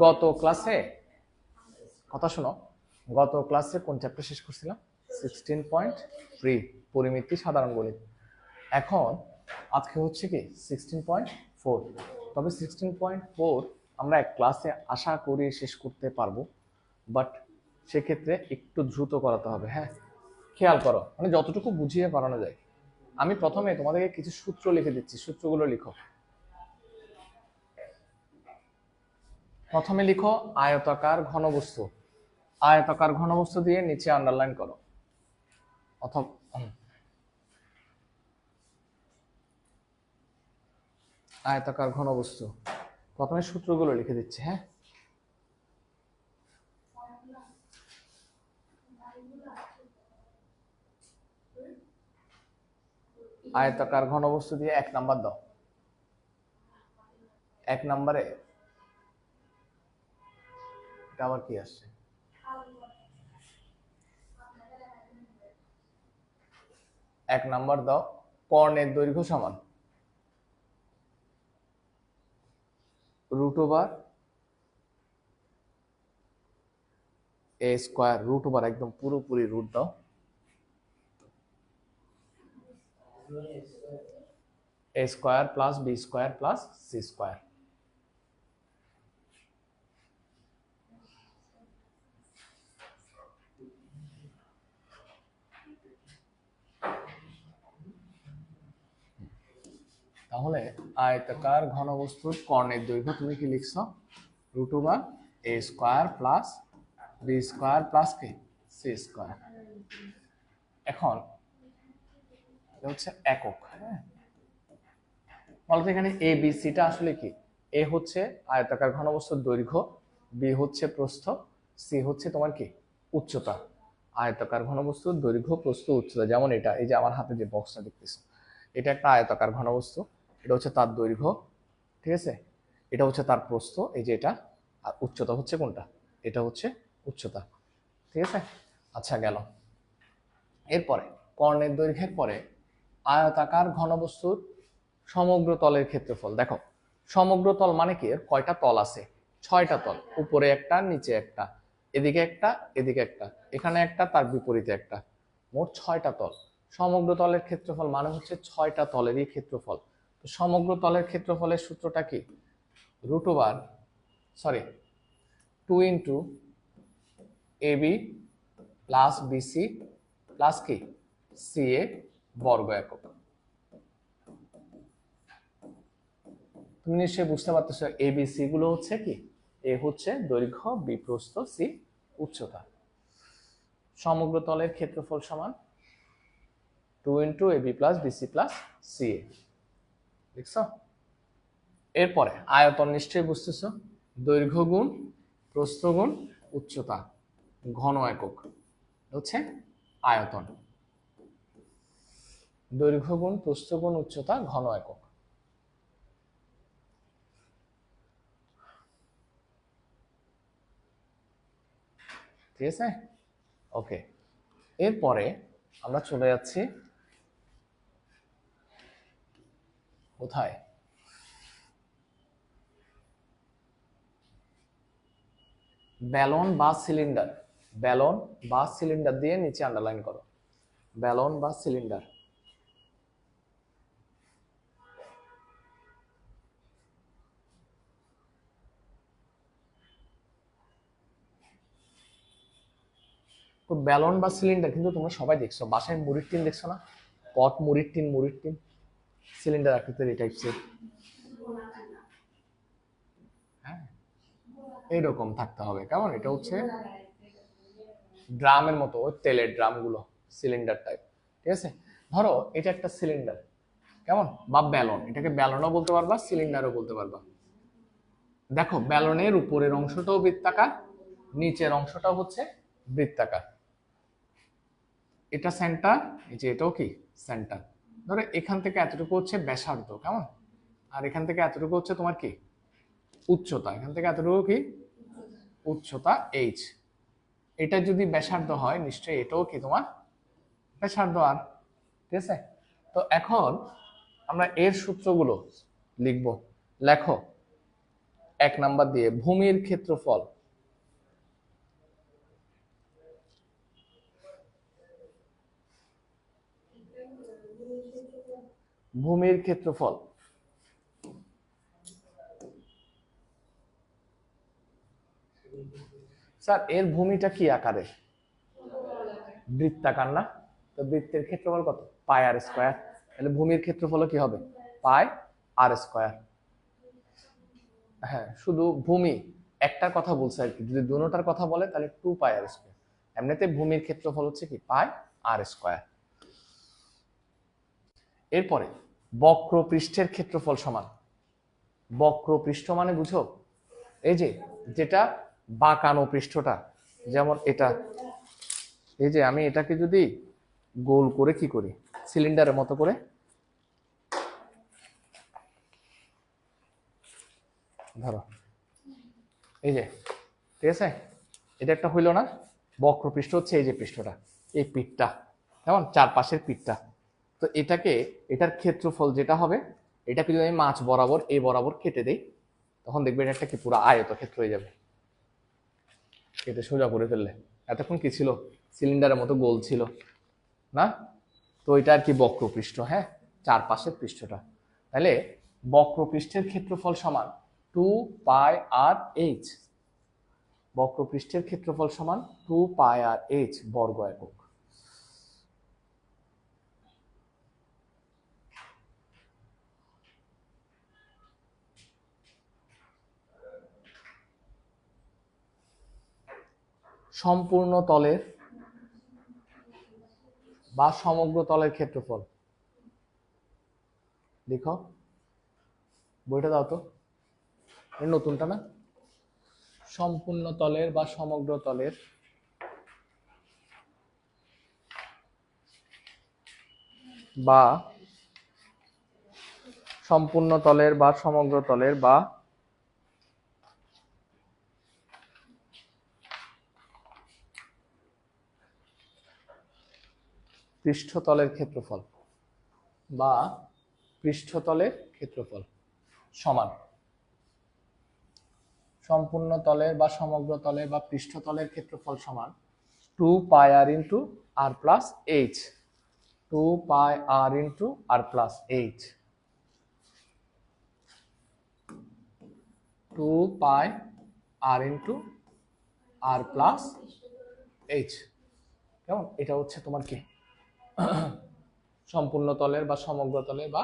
গত ক্লাসে কথা শোনো, গত ক্লাসে কোন চ্যাপ্টার শেষ করছিলাম? 16.3 পরিমিতি সাধারণ গণিত। এখন আজকে হচ্ছে কি 16.4। তবে 16.4 আমরা এক ক্লাসে আশা করি শেষ করতে পারবো, বাট সেক্ষেত্রে একটু দ্রুত করাতে হবে। হ্যাঁ, খেয়াল করো, মানে যতটুকু বুঝিয়ে পারানো যায়। আমি প্রথমে তোমাদেরকে কিছু সূত্র লিখে দিচ্ছি, সূত্রগুলো লিখো। প্রথমে লিখো আয়তাকার ঘনবস্তু। আয়তাকার ঘনবস্তু দিয়ে নিচে আন্ডারলাইন করো অথবা আয়তাকার ঘনবস্তু। প্রথমে সূত্রগুলো লিখে দিচ্ছি। হ্যাঁ, আয়তাকার ঘনবস্তু দিয়ে 1 নাম্বার দাও। 1 নম্বরে এটা আবার কি আসছে? 1 নাম্বার দাও, কর্ণের দৈর্ঘ্য সমান √a², √, একদম পুরোপুরি রুট দাও। a² plus b² plus c²। তাহলে আয়তাকার ঘনবস্তুর কর্ণের দৈর্ঘ্য তুমি কি লিখছো? √a² প্লাস b² প্লাস কি c²। এখন এটা হচ্ছে একক। হ্যাঁ, বলতো এখানে এ বি সিটা আসলে কি? এ হচ্ছে আয়তাকার ঘনবস্তুর দৈর্ঘ্য, বি হচ্ছে প্রস্থ, সি হচ্ছে তোমার কি উচ্চতা। আয়তাকার ঘনবস্তুর দৈর্ঘ্য, প্রস্থ, উচ্চতা। যেমন এটা, এই যে আমার হাতে যে বক্সটা দেখতেছো, এটা একটা আয়তাকার ঘনবস্তু। এটা হচ্ছে তার দৈর্ঘ্য, ঠিক আছে? এটা হচ্ছে তার প্রস্থ, এই যে এটা। আর উচ্চতা হচ্ছে কোনটা? এটা হচ্ছে উচ্চতা, ঠিক আছে? আচ্ছা, গেল। এরপরে কর্ণের দৈর্ঘ্যের পরে আয়তাকার ঘনবস্তুর সমগ্র তলের ক্ষেত্রফল। দেখো, সমগ্র তল মানে কি? এর কয়টা তল আছে? 6টা তল। উপরে একটা, নিচে একটা, এদিকে একটা, এদিকে একটা, এখানে একটা, তার বিপরীতে একটা, মোট 6টা তল। সমগ্র তলের ক্ষেত্রফল মানে হচ্ছে 6টা তলেরই ক্ষেত্রফল। তো সমগ্র তলের ক্ষেত্রফলের সূত্রটা কি? √2 into AB plus BC plus কি সিএ বর্গ একক। তুমি নিশ্চয়ই বুঝতে পারতেছো, এবিসি গুলো হচ্ছে কি? এ হচ্ছে দৈর্ঘ্য, বি প্রস্থ, সি উচ্চতা। সমগ্র তলের ক্ষেত্রফল সমান 2 into AB plus BC plus CA. দেখছো? এরপরে আয়তন নিশ্চয়ই বুঝতেছো, দৈর্ঘ্য গুণ প্রস্থ গুণ উচ্চতা ঘন একক হচ্ছে আয়তন। দৈর্ঘ্য গুণ প্রস্থ গুণ উচ্চতা ঘন একক। ঠিক আছে? ওকে, এরপরে আমরা চলে যাচ্ছি কোথায়? ব্যালন বা সিলিন্ডার। ব্যালন বা সিলিন্ডার দিয়ে নিচে আন্ডারলাইন করো। ব্যালন বা সিলিন্ডার। তো ব্যালন বা সিলিন্ডার কিন্তু তোমরা সবাই দেখছো, বাসায় মুড়ির টিন দেখছো না? পট মুড়ির টিন, মুড়ির টিন, সিলিন্ডার আকৃতির এই টাইপসের। হ্যাঁ, এইরকম থাকতে হবে। কেমন? এটা হচ্ছে ড্রামের মতো, ওই তেলের ড্রামগুলো, সিলিন্ডার টাইপ। ঠিক আছে? ধরো এটা একটা সিলিন্ডার, কেমন? বা ব্যালন, এটাকে ব্যালনও বলতে পারবা, সিলিন্ডারও বলতে পারবা। দেখো, ব্যালনের উপরের অংশটাও বৃত্তাকার, নিচের অংশটাও হচ্ছে বৃত্তাকার। এটা সেন্টার, এই যে এটাও কি সেন্টার। ধরো এখান থেকে এতটুকু হচ্ছে ব্যাসার্ধ, কেমন? আর এখান থেকে এতটুকু হচ্ছে তোমার কি উচ্চতা। এখান থেকে এতটুকু কি উচ্চতা এইচ। এটা যদি ব্যাসার্ধ হয়, নিশ্চয়ই এটাও কি তোমার ব্যাসার্ধ আর। ঠিক আছে? তো এখন আমরা এর সূত্রগুলো লিখব। লেখো 1 নাম্বার দিয়ে ভূমির ক্ষেত্রফল। ভূমির ক্ষেত্রফল স্যার এর ভূমিটা কি আকারে? বৃত্তাকার না? তো বৃত্তের ক্ষেত্রফল কত? পাই আর স্কয়ার। তাহলে ভূমির ক্ষেত্রফল কি হবে? পাই আর স্কয়ার। হ্যাঁ, শুধু ভূমি একটা কথা বলছে আর কি, যদি দুটোটার কথা বলে তাহলে 2 পাই আর স্কয়ার। এমনিতে ভূমির ক্ষেত্রফল হচ্ছে কি পাই আর স্কয়ার। এরপরে বক্রপৃষ্ঠের ক্ষেত্রফল সমান। বক্রপৃষ্ঠ মানে বুঝো, এই যে যেটা বাঁকানো পৃষ্ঠটা, যেমন এটা, এই যে আমি এটাকে যদি গোল করে কি করি, সিলিন্ডারের মতো করে ধরো, এই যে, ঠিক আছে, এটা একটা হইলো না? বক্রপৃষ্ঠ হচ্ছে এই যে পৃষ্ঠটা, এই পিঠটা, কেমন চারপাশের পিঠটা। তো এটাকে, এটার ক্ষেত্রফল যেটা হবে, এটাকে যদি আমি মাছ বরাবর এই বরাবর কেটে দেই, তখন দেখবে এটা একটা কি পুরো আয়তক্ষেত্র হয়ে যাবে। কেটে সোজা করে ফেললে, এতক্ষণ কি ছিল? সিলিন্ডারের মতো গোল ছিল না? তো এটা আর কি বক্রপৃষ্ঠ, হ্যাঁ, চারপাশের পৃষ্ঠটা। তাহলে বক্রপৃষ্ঠের ক্ষেত্রফল সমান 2 পাই আর এইচ। বক্রপৃষ্ঠের ক্ষেত্রফল সমান 2 পাই আর এইচ বর্গ একক। সম্পূর্ণ তলের বা সমগ্র তলের ক্ষেত্রফল লিখো। বইটা দাও তো, নতুনটা না? সম্পূর্ণ তলের বা সমগ্র তলের বা সম্পূর্ণ তলের বা সমগ্র তলের বা পৃষ্ঠতলের ক্ষেত্রফল বা পৃষ্ঠতলের ক্ষেত্রফল সমান। সম্পূর্ণ তলের বা সমগ্র তলের বা পৃষ্ঠতলের ক্ষেত্রফল সমান 2 পাই আর ইন্টু আর প্লাস এইচ। 2 পাই আর ইন্টু আর প্লাস এইচ। 2 পাই আর ইন্টু আর প্লাস এইচ। কেমন? এটা হচ্ছে তোমার কি সম্পূর্ণ তলের বা সমগ্র তলের বা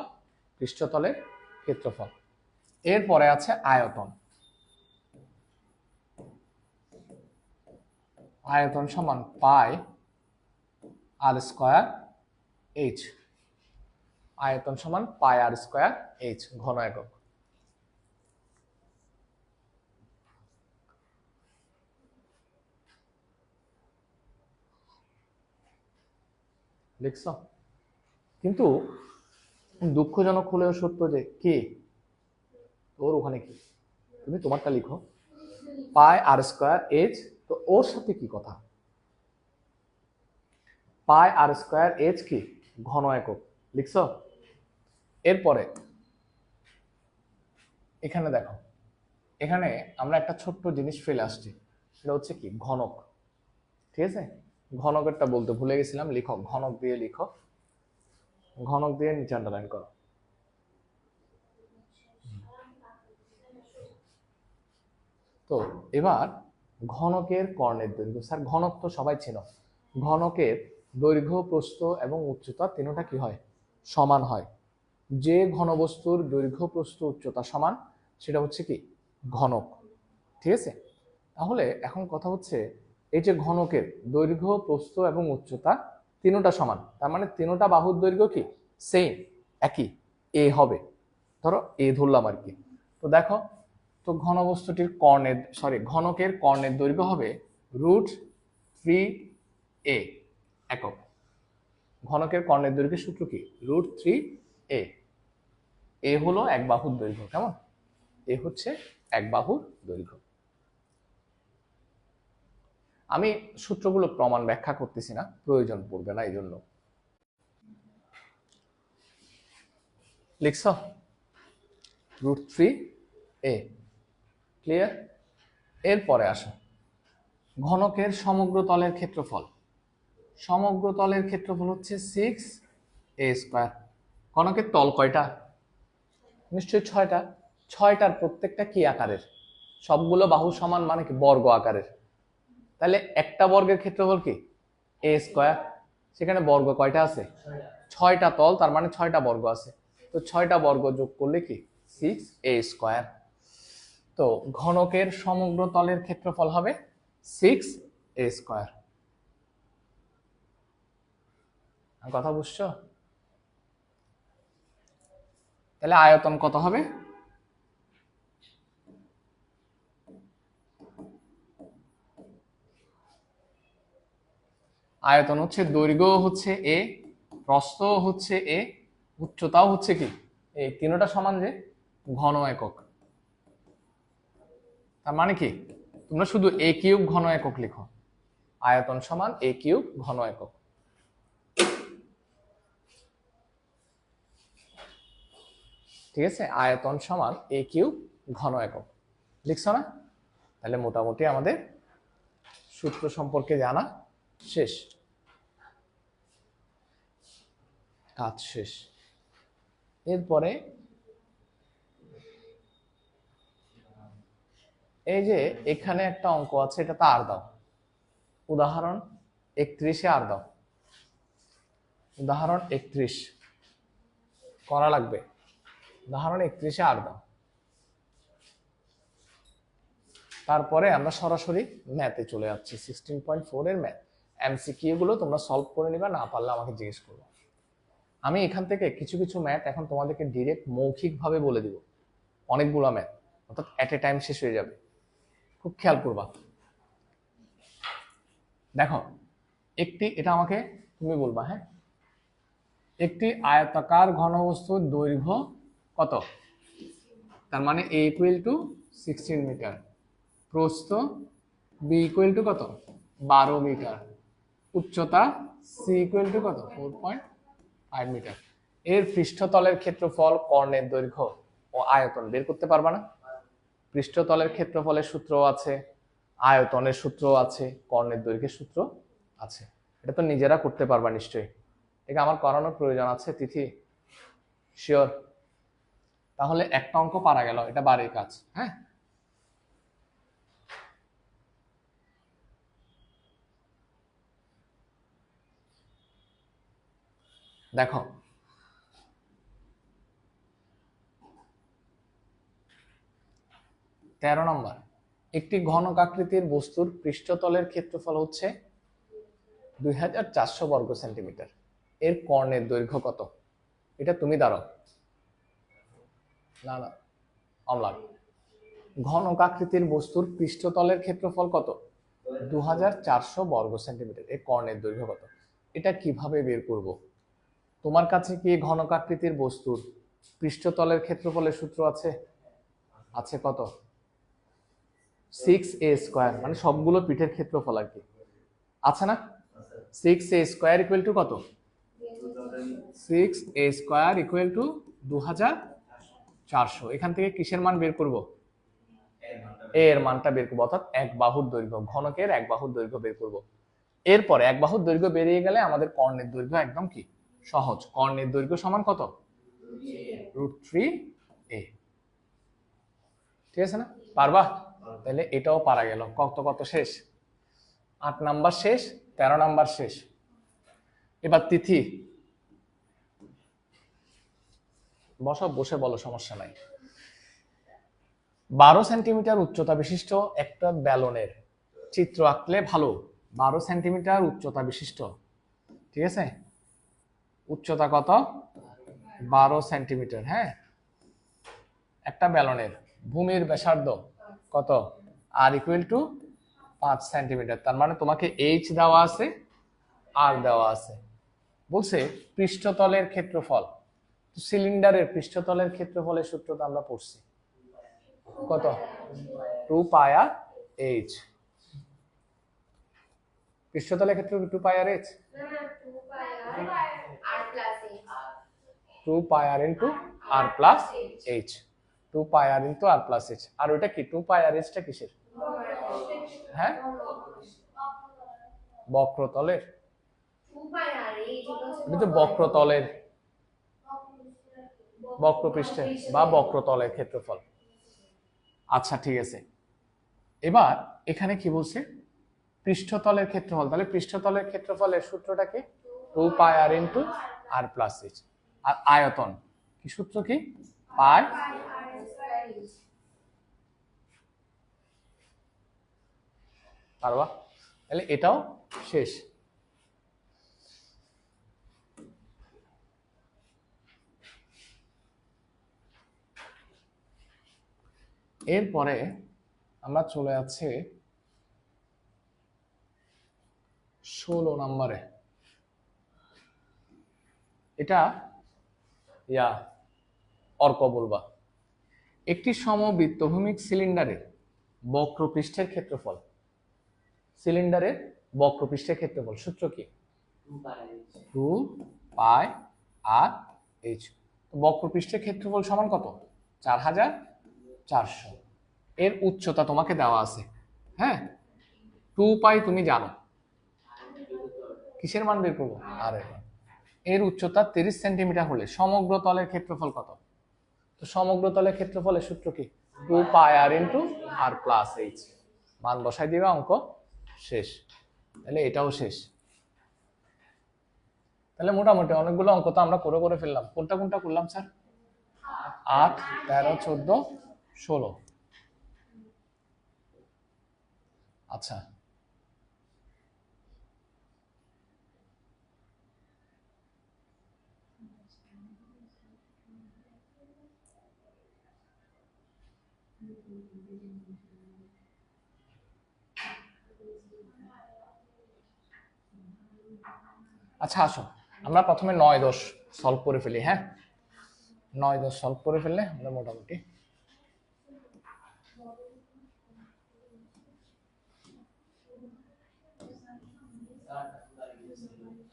পৃষ্ঠতলের ক্ষেত্রফল। এরপরে আছে আয়তন। আয়তন সমান পাই আর স্কয়ার এইচ। আয়তন সমান পাই আর স্কয়ার এইচ ঘন একক। লিখছ? কিন্তু দুঃখজনক হলেও সত্য যে কে তোর ওখানে কি, তুমি তোমারটা লিখো পাই আর স্কয়ার এইচ। তো ওর সাথে কি কথা? পাই আর স্কয়ার এইচ কি ঘন একক, লিখছ? এরপরে এখানে দেখো, এখানে আমরা একটা ছোট্ট জিনিস ফেলে আসছি, সেটা হচ্ছে কি ঘনক। ঠিক আছে, ঘনকেরটা বলতে ভুলে গেছিলাম, লিখো ঘনক দিয়ে লিখো, ঘনক দিয়ে নিচে আন্ডারলাইন করো। তো এবার ঘনকের কর্ণের দৈর্ঘ্য, স্যার ঘনক তো সবাই ছিল, ঘনকের দৈর্ঘ্য প্রস্থ এবং উচ্চতা তিনটা কি হয়? সমান হয়। যে ঘনবস্তুর দৈর্ঘ্য প্রস্থ উচ্চতা সমান সেটা হচ্ছে কি ঘনক। ঠিক আছে, তাহলে এখন কথা হচ্ছে এই যে ঘনকের দৈর্ঘ্য প্রস্থ এবং উচ্চতা তিনটা সমান, তার মানে তিনটা বাহুর দৈর্ঘ্য কি সেম, একই, এ হবে। ধরো এ ধরলাম আর কি। তো দেখো, তো ঘনবস্তুটির কর্ণের, সরি ঘনকের কর্ণের দৈর্ঘ্য হবে √3a একক। ঘনকের কর্ণের দৈর্ঘ্যের সূত্র কি? √3a। এ হলো এক বাহুর দৈর্ঘ্য, কেমন? এ হচ্ছে এক বাহুর দৈর্ঘ্য। আমি সূত্রগুলো প্রমাণ ব্যাখ্যা করতেছি না, প্রয়োজন পড়বে না, এই জন্য। লিখছ √3a। ক্লিয়ার? এরপরে আসো ঘনকের সমগ্র তলের ক্ষেত্রফল। সমগ্র তলের ক্ষেত্রফল হচ্ছে 6a²। ঘনকের তল কয়টা? নিশ্চয়ই 6টা। 6টার প্রত্যেকটা কি আকারের? সবগুলো বাহু সমান মানে কি বর্গ আকারের। তাহলে একটা বর্গের ক্ষেত্রফল কি a²। সেখানে বর্গ কয়টা আছে? 6টা তল, তার মানে 6টা বর্গ আছে। তো 6টা বর্গ যোগ করলে কি 6a²। তো ঘনকের সমগ্র তলের ক্ষেত্রফল হবে 6a²। কথা বুঝছো? তাহলে আয়তন কত হবে? আয়তন হচ্ছে দৈর্ঘ্য হচ্ছে a, প্রস্থ হচ্ছে a, উচ্চতাও হচ্ছে কি এই তিনটা সমান যে ঘন একক। তার মানে কি তোমরা শুধু a³ ঘন একক লিখো। আয়তন সমান a³ ঘন একক। ঠিক আছে, আয়তন সমান a³ ঘন একক লিখছো না? তাহলে মোটামুটি আমাদের সূত্র সম্পর্কে জানা শেষ, কাজ শেষ। এরপরে এই যে এখানে একটা অঙ্ক আছে, এটা তো আর দাও। উদাহরণ 31-এ আর দাও। উদাহরণ 31 করা লাগবে। উদাহরণ 31-এ আর দাও। তারপরে আমরা সরাসরি ম্যাথে চলে যাচ্ছি। 16.4 এর ম্যাথ এমসিকিউ গুলো তোমরা সলভ করে নিবা, না পারলে আমাকে জিজ্ঞেস করবে। আমি এখান থেকে কিছু কিছু ম্যাথ এখন তোমাদেরকে ডিরেক্ট মৌখিকভাবে বলে দিব। অনেকগুলো ম্যাথ, অর্থাৎ এট এ টাইম শেষ হয়ে যাবে। খুব খেয়াল করবা। দেখো একটি, এটা আমাকে তুমি বলবা, হ্যাঁ। একটি আয়তাকার ঘনবস্তুর দৈর্ঘ্য কত? তার মানে a = 16 মিটার, প্রস্থ b = কত? 12 মিটার, উচ্চতা c = কত? 4.5 মিটার। এর পৃষ্ঠতলের ক্ষেত্রফল, কর্ণের দৈর্ঘ্য ও আয়তন বের করতে পারবা না? পৃষ্ঠতলের ক্ষেত্রফলের সূত্র আছে, আয়তনের সূত্র আছে, কর্ণের দৈর্ঘ্যের সূত্র আছে। এটা তো নিজেরা করতে পারবা নিশ্চয়ই। এটা আমার করানোর প্রয়োজন আছে তিথি? শিওর? তাহলে একটা অঙ্ক পারা গেল, এটা বাড়ির কাজ। হ্যাঁ, দেখো 13 নম্বর। একটি ঘনকাকৃতির বস্তুর পৃষ্ঠতলের ক্ষেত্রফল হচ্ছে 2400 বর্গ সেন্টিমিটার। এর কর্ণের দৈর্ঘ্য কত? এটা তুমি দাঁড়াও, না না অম্লান। ঘনকাকৃতির বস্তুর পৃষ্ঠতলের ক্ষেত্রফল কত? 2400 বর্গ সেন্টিমিটার। এর কর্ণের দৈর্ঘ্য কত? এটা কিভাবে বের করব? তোমার কাছে কি ঘনকাকৃতির বস্তুর পৃষ্ঠতলের ক্ষেত্রফলের সূত্র আছে? আছে কত? 6a², মানে সবগুলো পিঠের ক্ষেত্রফল আর কি, আছে না? 6a² কত? 6a² 2400। এখান থেকে কিসের মান বের করব? এর মানটা বের করবো, অর্থাৎ এক বাহুর দৈর্ঘ্য, ঘনকের এক বাহুর দৈর্ঘ্য বের করব। এরপরে এক বাহুর দৈর্ঘ্য বেরিয়ে গেলে আমাদের কর্ণের দৈর্ঘ্য একদম কি সহজ। কর্ণের দৈর্ঘ্য সমান কত? √3a। ঠিক আছে না? পারবা? তাহলে এটাও পারা গেল। কত কত শেষ? 8 নাম্বার শেষ, 13 নাম্বার শেষ। এবার তিথি বসো, বসে বলো, সমস্যা নাই। 12 সেন্টিমিটার উচ্চতা বিশিষ্ট একটা ব্যালনের চিত্র আঁকলে ভালো। 12 সেন্টিমিটার উচ্চতা বিশিষ্ট, ঠিক আছে? উচ্চতা কত? 12 সেন্টিমিটার। হ্যাঁ, একটা ব্যালনের ভূমির ব্যাসার্ধ কত? r = 5 centimetre. তার মানে তোমাকে h দেওয়া আছে, r দেওয়া আছে। বলছে পৃষ্ঠতলের ক্ষেত্রফল। সিলিন্ডারের পৃষ্ঠতলের ক্ষেত্রফলের সূত্রটা আমরা পড়ছি কত? 2πr/h। পৃষ্ঠতলের ক্ষেত্রে 2πr/h, 2πr × r + h। Two পাই আর ইন্টু আর প্লাস এইচ। আর ওইটা কি, টু পাই আর এইচটা কিসের? হ্যাঁ, বক্রতলের। এটা তো বক্রতলের, বক্রপৃষ্ঠের বা বক্রতলের ক্ষেত্রফল। আচ্ছা ঠিক আছে, এবার এখানে কি বলছে, পৃষ্ঠতলের ক্ষেত্রফল। তাহলে পৃষ্ঠতলের ক্ষেত্রফলের সূত্রটা কি, টু পাই আর ইন্টু আর প্লাস এইচ। আর আয়তন কি সূত্র, কি পাই। পারবা? তাহলে এটাও শেষ। এরপরে আমরা চলে যাচ্ছি 16 নম্বরে। এটা অর্ক বলবা। একটি সমবৃত্তভূমিক সিলিন্ডারের বক্রপৃষ্ঠের ক্ষেত্রফল, সিলিন্ডারের বক্রপৃষ্ঠের ক্ষেত্রফল সূত্র কি, টু পাই আর এইচ। বক্রপৃষ্ঠের ক্ষেত্রফল সমান কত, 4400। এর উচ্চতা তোমাকে দেওয়া আছে, হ্যাঁ, টু পাই তুমি জানো, কিসের মান বের করবো, আর এর উচ্চতা 30 সেন্টিমিটার হলে সমগ্র তলের ক্ষেত্রফল কত? তো সমগ্র তলের ক্ষেত্রফলের সূত্র কি, টু পাই আর ইন্টু আর প্লাস এইচ। মান বসাই দিবে, অঙ্ক শেষ। তাহলে এটাও শেষ। তাহলে মোটামুটি অনেকগুলো অঙ্ক তো আমরা করে ফেললাম। কোনটা কোনটা করলাম স্যার? 8, 13, 14, 16। আচ্ছা, আচ্ছা আসো আমরা প্রথমে 9, 10 সলভ করে ফেলি। হ্যাঁ, 9, 10 সলভ করে ফেললে আমরা মোটামুটি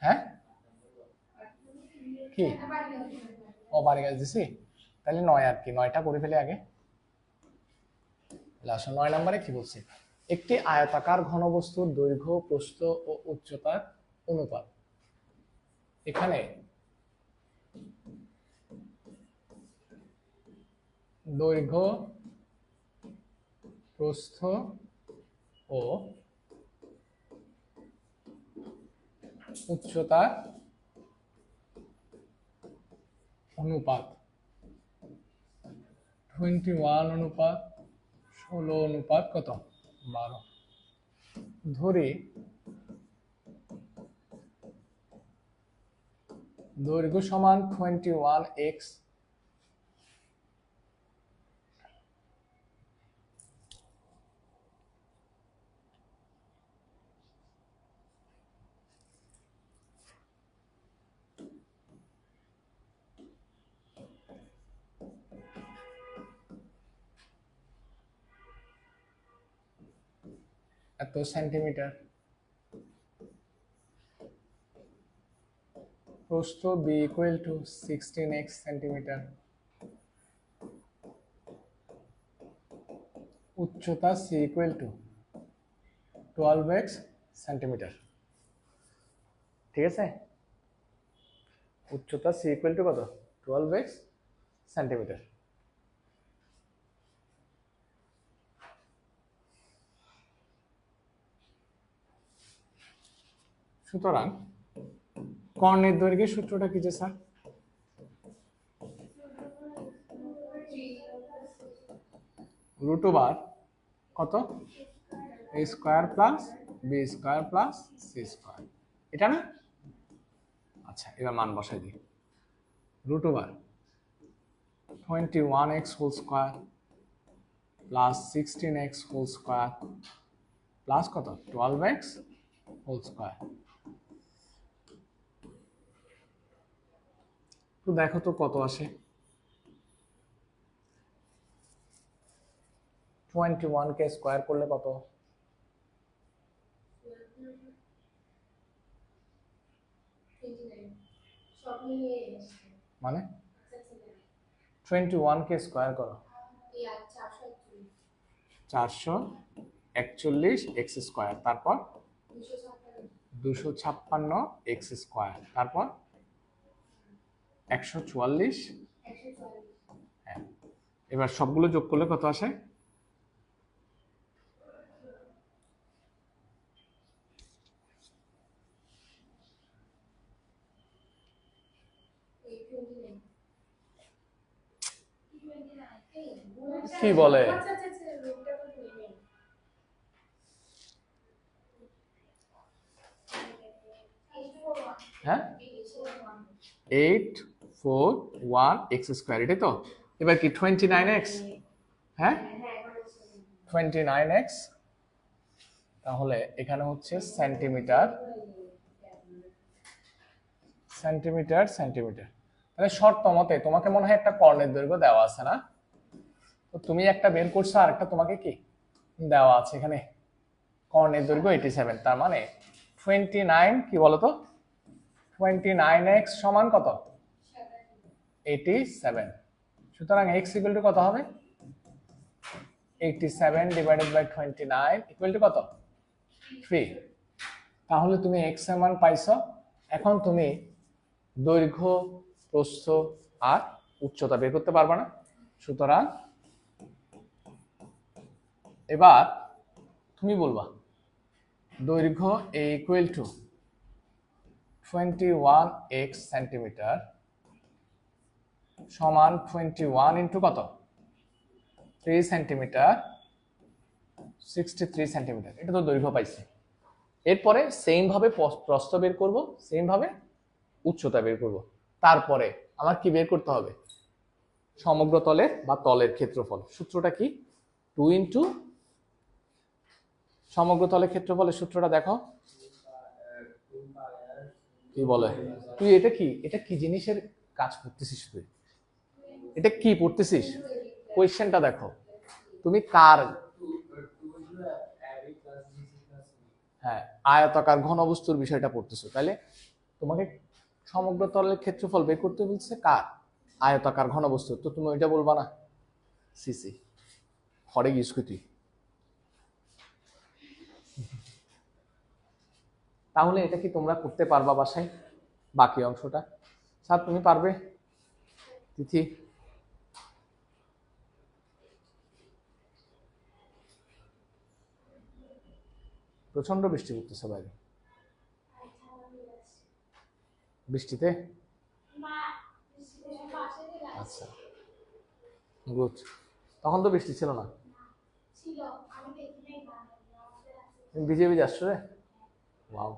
হ্যাঁ কি, ও বাড়ি গাছ দিছি, তাহলে 9 আর কি, 9টা করে ফেলে আগে। আসো 9 নম্বরে কি বলছে, একটি আয়তাকার ঘনবস্তুর দৈর্ঘ্য, প্রস্থ ও উচ্চতার অনুপাত। এখানে দৈর্ঘ্য, প্রস্থ ও উচ্চতার অনুপাত 21 অনুপাত 16 অনুপাত কত, 12। ধরি দৈর্ঘ্য সমান 21x, এত সেন্টিমিটার, প্রস্থ b equal to 16x centimetre, উচ্চতা c equal to 12x centimetre. ঠিক আছে, উচ্চতা c ইকুয়াল টু কত, 12x সেন্টিমিটার। সুতরাং কর্ণের দৈর্ঘ্যের সূত্রটা কি যে স্যার, রুট ওভার কত, a square plus b square plus c square, এটা না? আচ্ছা, এবার মান বসাই দিই, root over 21x whole square plus 16x whole square plus কত, 12x হোল স্কয়ার। তো দেখো তো কত আসে, 21কে স্কয়ার করলে কত, মানে 21কে স্কয়ার করো, 441 এক্স স্কোয়ার, তারপর 256 এক্স স্কোয়ার, তারপর 144। হ্যাঁ, এবার সবগুলো যোগ করলে কত আসে? কি বলে? হ্যাঁ, 841 এক্স স্কোয়ার, এটাই তো। এবার কি 29x? হ্যাঁ, 29x। তাহলে এখানে হচ্ছে সেন্টিমিটার সেন্টিমিটার সেন্টিমিটার। তাহলে শর্ত মতে তোমাকে মনে হয় একটা কর্ণের দৈর্ঘ্য দেওয়া আছে না? তো তুমি একটা বের করছো আর একটা তোমাকে কি দেওয়া আছে এখানে, কর্ণের দৈর্ঘ্য 87। তার মানে 29 কি বলতো, 29x সমান কত? 87। সুতরাং x ইকুয়াল টু কত হবে? 87 ডিভাইডেড বাই 29 ইকুয়াল টু কত? 3। তাহলে তুমি x এর মান পাইছো। এখন তুমি দৈর্ঘ্য, প্রস্থ আর উচ্চতা বের করতে পারবে না। সুতরাং এবার তুমি বলবা দৈর্ঘ্য a equal to 21x centimetre সমান 21 ইন্টু কত? 3 সেন্টিমিটার, 63 সেন্টিমিটার। এটা তো দৈর্ঘ্য পাইছি। এরপরে সেম ভাবে প্রস্থ বের করব, সেম ভাবে উচ্চতা বের করব। তারপরে আমার কি বের করতে হবে? সমগ্র তলের বা তলের ক্ষেত্রফল। সূত্রটা কি? 2 ইন্টু সমগ্র তলের ক্ষেত্রফলের সূত্রটা দেখো কি বলে। তুই এটা কি, এটা কি জিনিসের কাজ করতেছিস তুই? এটা কি পড়তেছিস? কোয়েশ্চেনটা দেখো। তুমি কার, হ্যাঁ, আয়তাকার ঘনবস্তুর বিষয়টা পড়তেছো। তাহলে তোমাকে সমগ্র তলের ক্ষেত্রফল বের করতে বলছে কার? আয়তাকার ঘনবস্তু। তো তুমি ওইটা বলবা না? সিসি হরে গিয়েছ তুই। তাহলে এটা কি তোমরা করতে পারবা বাসায় বাকি অংশটা? স্যার তুমি পারবে? তিথি? প্রচন্ড বৃষ্টি পড়তেছে বাইরে। বৃষ্টিতে? আচ্ছা, গুড। তখন তো বৃষ্টি ছিল না। তুমি ভিজে ভিজে আসছো রে? ওয়াও।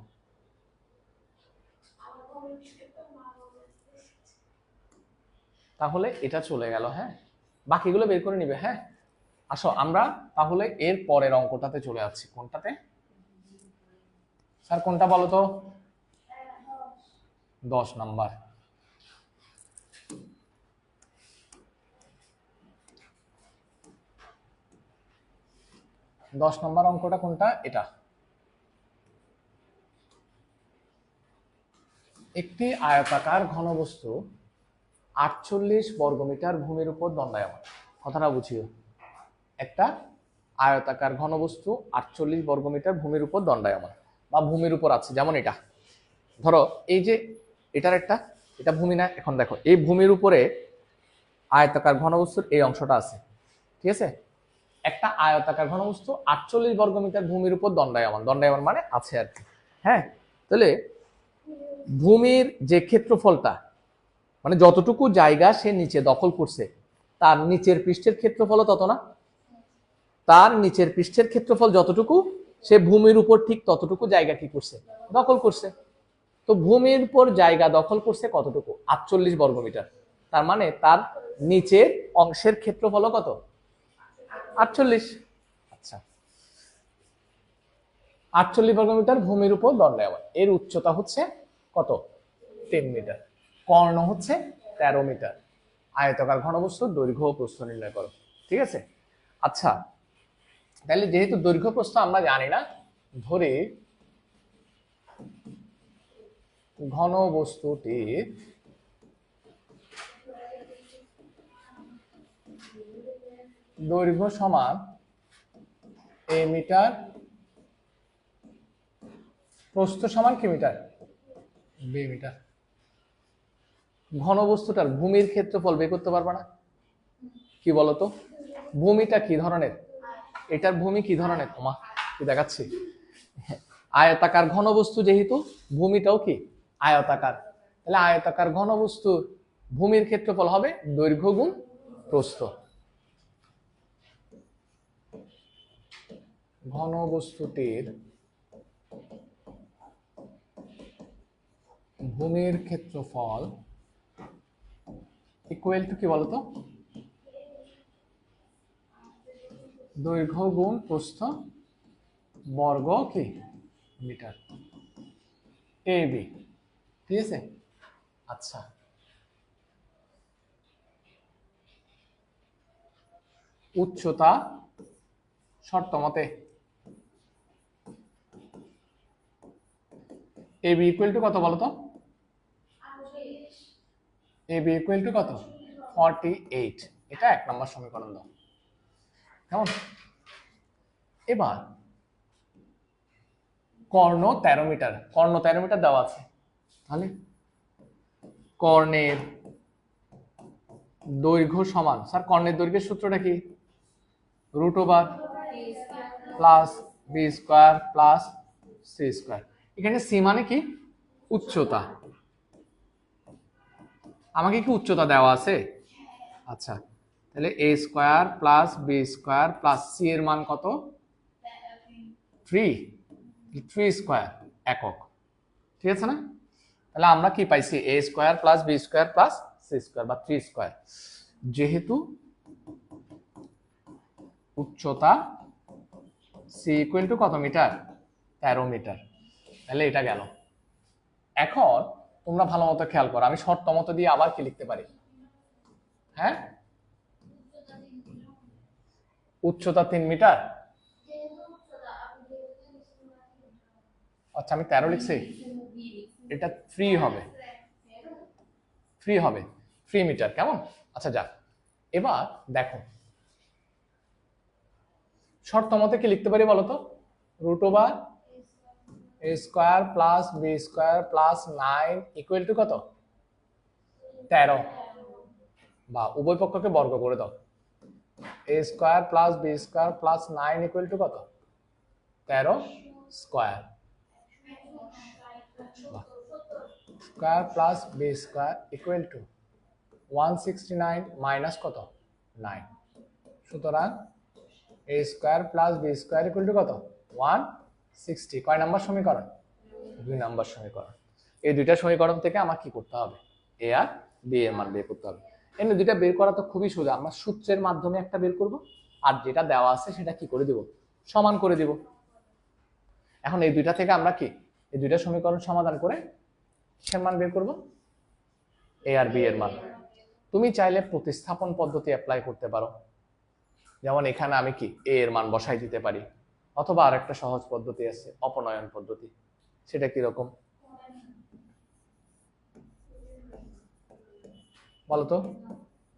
তাহলে এটা চলে গেল। হ্যাঁ, বাকিগুলো বের করে নিবে। হ্যাঁ, আসো আমরা তাহলে এর পরের অঙ্কটাতে চলে যাচ্ছি। কোনটাতে স্যার? কোনটা বলো তো? 10 নাম্বার। দশ নম্বর অঙ্কটা কোনটা? এটা। একটি আয়তাকার ঘনবস্তু 48 বর্গমিটার ভূমির উপর দণ্ডায়মান। কথাটা বুঝিও। একটা আয়তাকার ঘনবস্তু 48 বর্গমিটার ভূমির উপর দণ্ডায়মান বা ভূমির উপর আছে। যেমন এটা ধরো, এই যে এটার একটা, এটা ভূমি না? এখন দেখো এই ভূমির উপরে আয়তাকার ঘনবস্তুর এই অংশটা আছে, ঠিক আছে? একটা আয়তাকার ঘনবস্তু 48 বর্গমিটার ভূমির উপর দণ্ডায়মান। দণ্ডায়মান মানে আছে আর কি। হ্যাঁ, তাহলে ভূমির যে ক্ষেত্রফলটা, মানে যতটুকু জায়গা সে নিচে দখল করছে, তার নিচের পৃষ্ঠের ক্ষেত্রফল তত না? তার নিচের পৃষ্ঠের ক্ষেত্রফল যতটুকু, সে ভূমির উপর ঠিক ততটুকু জায়গা কি করছে? দখল করছে। তো ভূমির উপর জায়গা দখল করছে কতটুকু? 48 বর্গমিটার। তার মানে তার নিচের অংশের ক্ষেত্রফল কত? 48। আচ্ছা, 48 বর্গমিটার ভূমির উপর দণ্ডায়মান। এর উচ্চতা হচ্ছে কত? 3 মিটার। কর্ণ হচ্ছে 13 মিটার। আয়তাকার ঘনবস্তুর দৈর্ঘ্য ও প্রস্থ নির্ণয় করো। ঠিক আছে? আচ্ছা, তাহলে যেহেতু দৈর্ঘ্য প্রস্থ আমরা জানি না, ধরে ঘনবস্তুটির দৈর্ঘ্য সমান এ মিটার, প্রস্থ সমান কি মিটার, বি মিটার। ঘনবস্তুটার ভূমির ক্ষেত্রফল বের করতে পারবে না? কি বলতো, ভূমিটা কি ধরনের, এটার ভূমি কি ধরনের, ওমা কি দেখাচ্ছি, আয়তাকার ঘনবস্তু, যেহেতু ভূমিটাও কি আয়তাকার, তাহলে আয়তাকার ঘনবস্তুর ভূমির ক্ষেত্রফল হবে দৈর্ঘ্য গুণ প্রস্থ। ঘনবস্তুটির ভূমির ক্ষেত্রফল ইকুয়াল টু কি বলতো, দৈর্ঘ্য গুণ প্রস্থ বর্গ কি মিটার, এ বি। ঠিক আছে, আচ্ছা উচ্চতা শর্ত মতে এ বি ইকুয়াল টু কত বলতো, এ বি ইকুয়াল টু কত, 48। এটা 1 নম্বর সমীকরণ দাও, কেমন। এবার কর্ণ 13 মিটার, কর্ণ 13 মিটার দেওয়া আছে, তাহলে কর্ণের দৈর্ঘ্য সমান, স্যার কর্ণের দৈর্ঘ্যের সূত্রটা কি, root over plus B square plus C square. এখানে সি মানে কি উচ্চতা, আমাকে কি উচ্চতা দেওয়া আছে, আচ্ছা তাহলে A square plus B square plus C এর মান কত, 3 স্কোয়ার একক, ঠিক আছে না। তাহলে আমরা কি পাইছি, A square plus B square plus C square বা 3 স্কোয়ার। যেহেতু উচ্চতা সি ইকুয়াল টু কত মিটার, 13 মিটার, তাহলে এটা গেল। এখন তোমরা ভালো মতো খেয়াল করো, আমি শর্ত মতো দিয়ে আবার কি লিখতে পারি, হ্যাঁ উচ্চতা 3 মিটার, আচ্ছা আমি 13 লিখছি, এটা 3 হবে, 3 মিটার, কেমন। আচ্ছা যাক, এবার দেখো শর্ত মতে কি লিখতে পারি বলতো, root over A square plus B square plus 9 equal to কত, 13, বা উভয় পক্ষকে বর্গ করে দাও, A square plus B square plus 9 equal to কত, 13 square, square plus B square equal to 169 minus কত 9, সুতরাং A square plus B square equal to কত 160। কয় নাম্বার সমীকরণ, 2 নাম্বার সমীকরণ। এই দুইটা সমীকরণ থেকে আমার কি করতে হবে, এ আর বি এর মান বের করতে হবে। এমনি দুইটা বের করা তো খুবই সোজা, আমরা সূত্রের মাধ্যমে একটা বের করব, আর যেটা দেওয়া আছে সেটা কি করে দিব, সমান করে দিব। এখন এই দুইটা থেকে আমরা কি এই দুইটা সমীকরণ সমাধান করে কিসের মান বের করব, এ আর বি এর মান। তুমি চাইলে প্রতিস্থাপন পদ্ধতি অ্যাপ্লাই করতে পারো, যেমন এখানে আমি কি এ এর মান বসাই দিতে পারি, অথবা আরেকটা সহজ পদ্ধতি আছে অপনয়ন পদ্ধতি, সেটা কি রকম বলতো,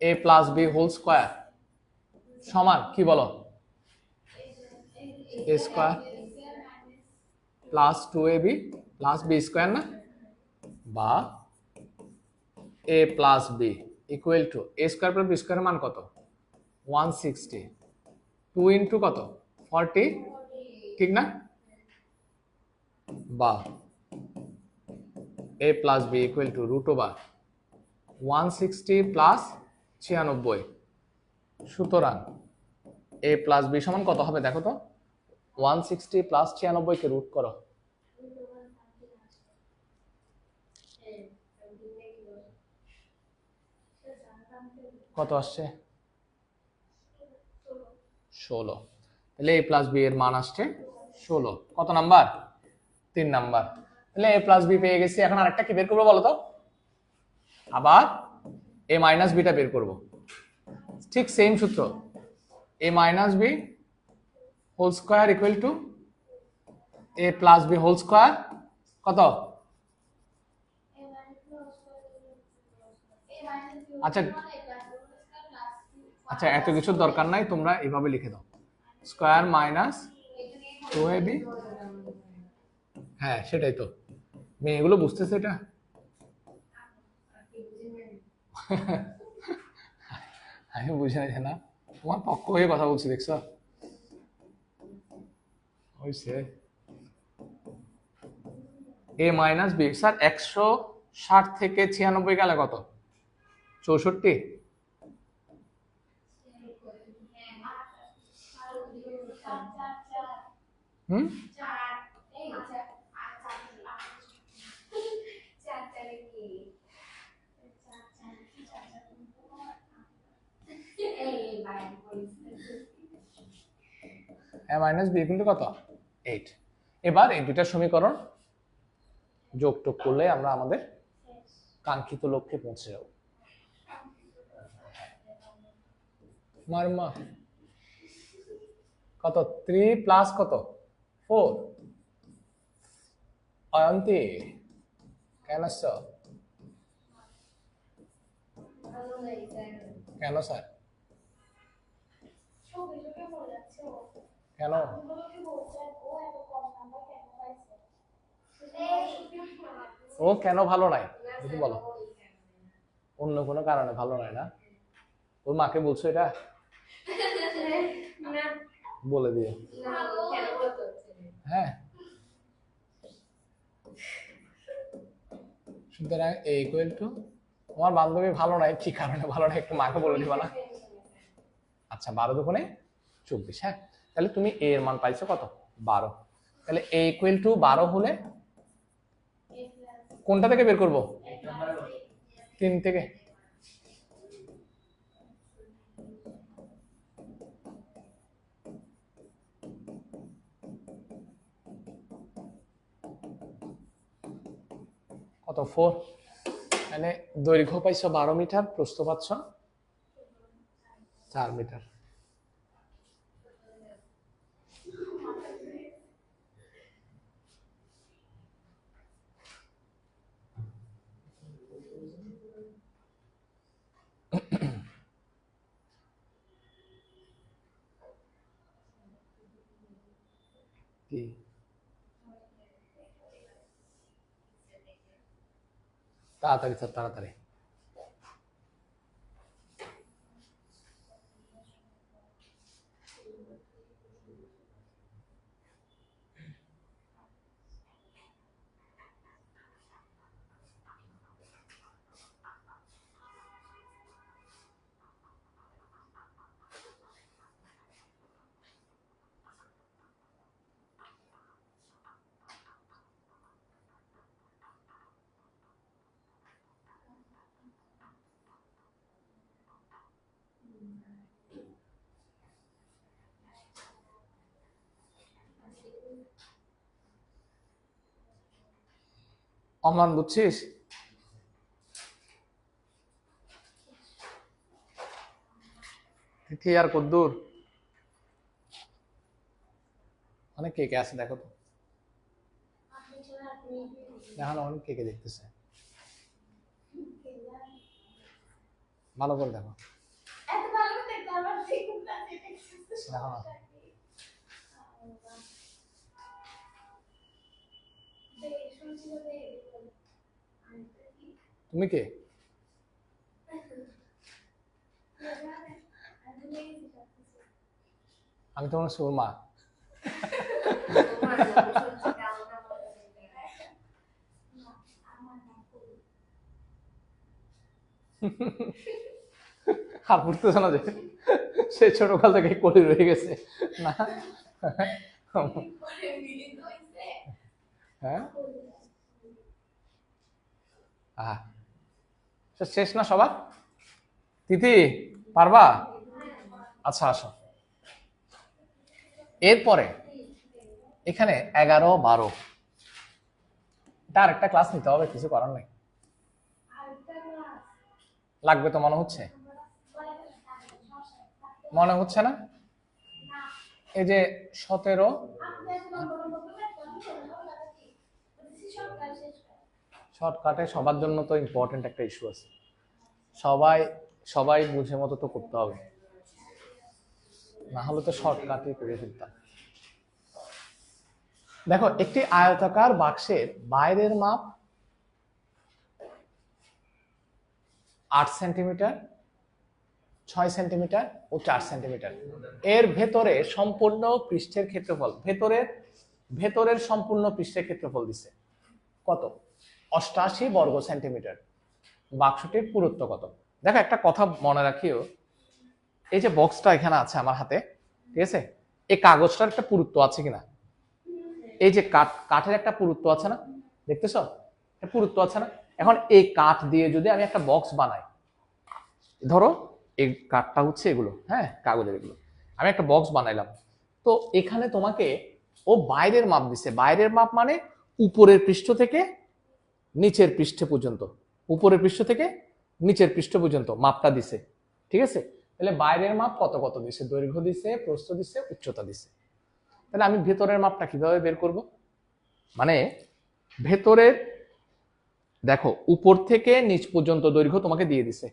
A plus B whole square সমান কি বলো, A square plus 2ab plus B square না, বা A plus B equal to A square plus B স্কোয়ারের মান কত 160, 2 ইন্টু কত 40, ঠিক না, বা A plus B equal to root over 160 plus 96। সুতরাং এ প্লাস বি সমান কত হবে দেখো তো, 160 প্লাস 96 কে রুট করো, কত আসছে 16। তাহলে এ প্লাস বি এর মান আসছে 16, কত নাম্বার 3 নাম্বার। তাহলে এ প্লাস বি পেয়ে গেছি, এখন আরেকটা কি বের করবো বলো তো, আবার এ মাইনাস বিটা বের করব, ঠিক সেম সূত্র, A minus B whole square equal to A plus B whole square কত, আচ্ছা আচ্ছা এত কিছুর দরকার নাই, তোমরা এইভাবে লিখে দাও, স্কোয়ার মাইনাস 2ab, হ্যাঁ সেটাই তো, মেয়েগুলো বুঝতেছে এটা। আমি বুঝে না না, তোমার পক্ষ হয়ে কথা বলছি দেখছো, হয়েছে। a মাইনাস বি, স্যার 160 থেকে 96 গেলে কত? 64। হুম, a মাইনাস বি কিন্তু কত? 8। এবার এই দুইটা সমীকরণ যোগ টোগ করলে আমরা আমাদের কাঙ্ক্ষিত লক্ষ্যে পৌঁছে যাব। মারমা কত? 3 প্লাস কত? 4। অয়ন্তী কেন আসছো? কেন স্যার? কেন? ও কেন ভালো নাই যদি বলো, অন্য কোনো কারণে ভালো নাই না? ওর মাকে বলছো এটা? বলে দিয়ে, হ্যাঁ। সুতরাং a ইকুয়াল টু, তোমার বান্ধবী ভালো নাই, কি কারণে ভালো নাই একটু মাকে বলে দিবা না? আচ্ছা 12 দুগুণে 24, হ্যাঁ। তাহলে তুমি a এর মান পাইছো কত? 12। তাহলে a ইকুয়াল টু 12 হলে কোনটা থেকে বের করব? 3 থেকে। কত? 4। মানে দৈর্ঘ্য পাইছো 12 মিটার, প্রস্থ পাচ্ছ 4 মিটার। কি তাড়াতাড়ি স্যার, তাড়াতাড়ি। অম্লান বুঝছিস? তিথি আর কদ্দুর অনেক কে কে আছে দেখো তো, দেখানো অনেক কে কে দেখতেছে, ভালো করে দেখো। দেখো না। তুমি কে? আমি তোমার সুরমা। আর বুঝতেছে না যে সে ছোটকাল থেকে কোলে রয়ে গেছে না? হ্যাঁ, শেষ না সবার? তিথি পারবা? আচ্ছা আসো। এরপরে এখানে 11, 12 তার একটা ক্লাস নিতে হবে, কিছু করার নেই। লাগবে তো মনে হচ্ছে? মনে হচ্ছে না? এই যে 17 শর্টকাটে সবার জন্য তো ইম্পর্টেন্ট একটা ইস্যু আছে, সবাই সবাই বুঝে মতো তো করতে হবে, না হলে তো শর্টকাটই করে ফেলতাম। দেখো একটি আয়তাকার বাক্সের বাইরের মাপ 8 সেন্টিমিটার, 6 সেন্টিমিটার ও 4 সেন্টিমিটার। এর ভেতরে সম্পূর্ণ পৃষ্ঠের ক্ষেত্রফল, ভেতরের সম্পূর্ণ পৃষ্ঠের ক্ষেত্রফল দিছে কত? 88 বর্গ সেন্টিমিটার। বাক্সটির পুরুত্ব কত? দেখো একটা কথা মনে রাখিও, এই যে বক্সটা এখানে আছে আমার হাতে, ঠিক আছে, এই কাগজটার একটা পুরুত্ব আছে কিনা? এই যে কাঠের একটা পুরুত্ব আছে না, দেখতেছো? একটা পুরুত্ব আছে না? এখন এই কাঠ দিয়ে যদি আমি একটা বক্স বানাই, ধরো এই কাঠটা হচ্ছে এগুলো, হ্যাঁ, কাগজের এগুলো, আমি একটা বক্স বানাইলাম, তো এখানে তোমাকে ও বাইরের মাপ দিছে। বাইরের মাপ মানে উপরের পৃষ্ঠ থেকে নিচের পৃষ্ঠ পর্যন্ত, উপরের পৃষ্ঠ থেকে নিচের পৃষ্ঠ পর্যন্ত মাপটা দিছে, ঠিক আছে? তাহলে বাইরের মাপ কত কত দিছে? দৈর্ঘ্য দিছে, প্রস্থ দিছে, উচ্চতা দিছে। তাহলে আমি ভেতরের মাপটা কিভাবে বের করব? মানে ভেতরের, দেখো উপর থেকে নিচ পর্যন্ত দৈর্ঘ্য তোমাকে দিয়ে দিছে,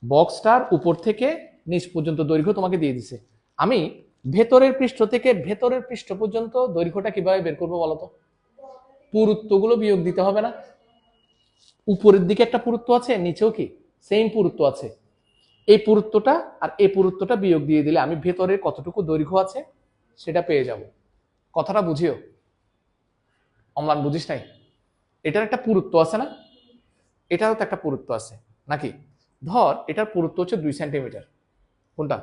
বক্সটার উপর থেকে নিচ পর্যন্ত দৈর্ঘ্য তোমাকে দিয়ে দিছে। আমি ভেতরের পৃষ্ঠ থেকে ভেতরের পৃষ্ঠ পর্যন্ত দৈর্ঘ্যটা কিভাবে বের করবো বলতো? পুরুত্বগুলো বিয়োগ দিতে হবে না? উপরের দিকে একটা পুরুত্ব আছে, নিচেও কি সেম পুরুত্ব আছে। এই পুরুত্বটা আর এই পুরুত্বটা বিয়োগ দিয়ে দিলে আমি ভেতরের কতটুকু দৈর্ঘ্য আছে সেটা পেয়ে যাব। কথাটা বুঝিও, অম্লান বুঝিস নাই? এটার একটা পুরুত্ব আছে না, এটারও তো একটা পুরুত্ব আছে নাকি? ধর এটার পুরুত্ব হচ্ছে 2 সেন্টিমিটার, কোনটা?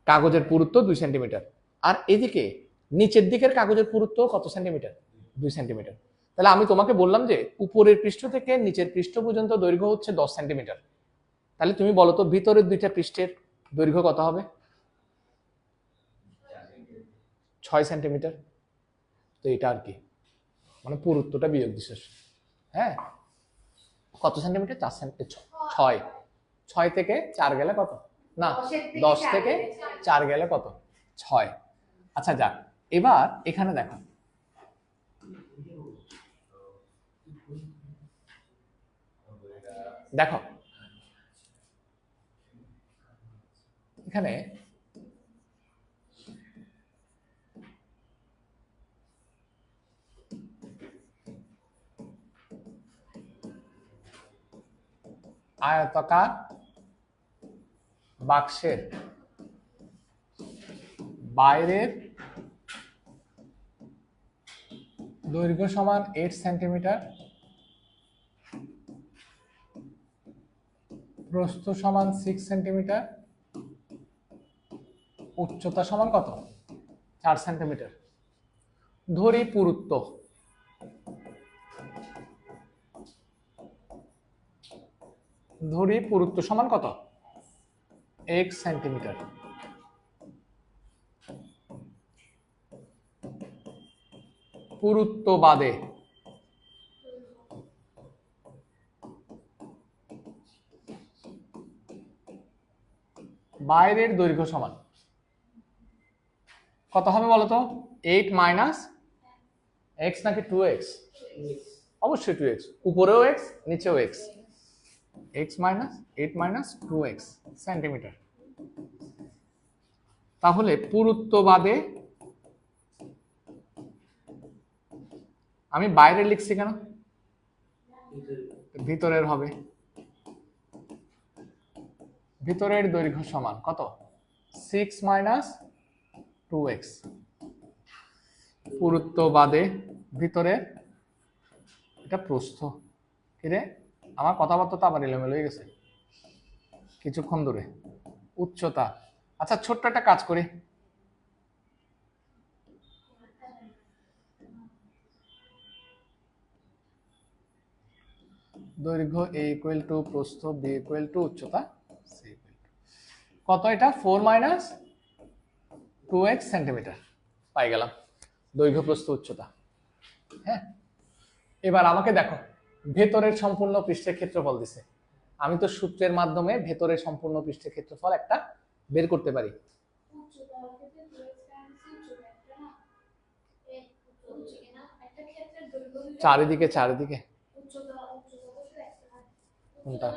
কাগজের পুরুত্ব 2 সেন্টিমিটার, আর এদিকে নিচের দিকের কাগজের পুরুত্ব কত সেন্টিমিটার? 2 সেন্টিমিটার। তাহলে আমি তোমাকে বললাম যে উপরের পৃষ্ঠ থেকে নিচের পৃষ্ঠ পর্যন্ত দৈর্ঘ্য হচ্ছে 10 সেন্টিমিটার। তাহলে তুমি বলো তো ভিতরের দুইটা পৃষ্ঠের দৈর্ঘ্য কত হবে? 6 সেন্টিমিটার। তো এটা আর কি, মানে পুরুত্বটা বিয়োগ দিছে। হ্যাঁ, কত সেন্টিমিটার? 4 সেন্টিমিটার। 6, 6 থেকে 4 গেলে কত? না, 10 থেকে 4 গেলে কত? 6। আচ্ছা যাক, এবার এখানে দেখো, দেখো এখানে আয়তাকার বাক্সের বাইরের দৈর্ঘ্য সমান 8 সেন্টিমিটার, প্রস্থ সমান 6 সেন্টিমিটার, উচ্চতা সমান কত? 4 সেন্টিমিটার। ধরি পুরুত্ব, ধরি পুরুত্ব সমান কত? x centimetre. পুরুত্ব বাদে বাইরের দৈর্ঘ্য সমান কত হবে বলতো? 8 মাইনাস এক্স নাকি 2x? অবশ্যই 2x, উপরেও x নিচেও x। x minus 8 minus 2x centimetre. তাহলে পুরুত্ব বাদে, আমি বাইরে লিখছি কেন? ভিতরের হবে। ভিতরের দৈর্ঘ্য সমান কত? 6 মাইনাস 2x। পুরুত্ব বাদে ভিতরের, এটা প্রস্থ। কিরে আমার কথাবার্তা তো আবার এলোমেলো হয়ে গেছে কিছুক্ষণ ধরে। উচ্চতা, আচ্ছা ছোট্ট একটা কাজ করি, দৈর্ঘ্য a ইকুয়াল টু প্রস্থ b ইকুয়াল টু উচ্চতা c ইকুয়াল টু কত? এটা 4 মাইনাস 2x সেন্টিমিটার পাই গেলাম, দৈর্ঘ্য প্রস্থ উচ্চতা। হ্যাঁ, এবার আমাকে দেখো ভেতরের সম্পূর্ণ পৃষ্ঠের ক্ষেত্রফল দিছে। আমি তো সূত্রের মাধ্যমে ভেতরের সম্পূর্ণ পৃষ্ঠের ক্ষেত্রফল একটা বের করতে পারি। চারিদিকে চারিদিকে কোনটা?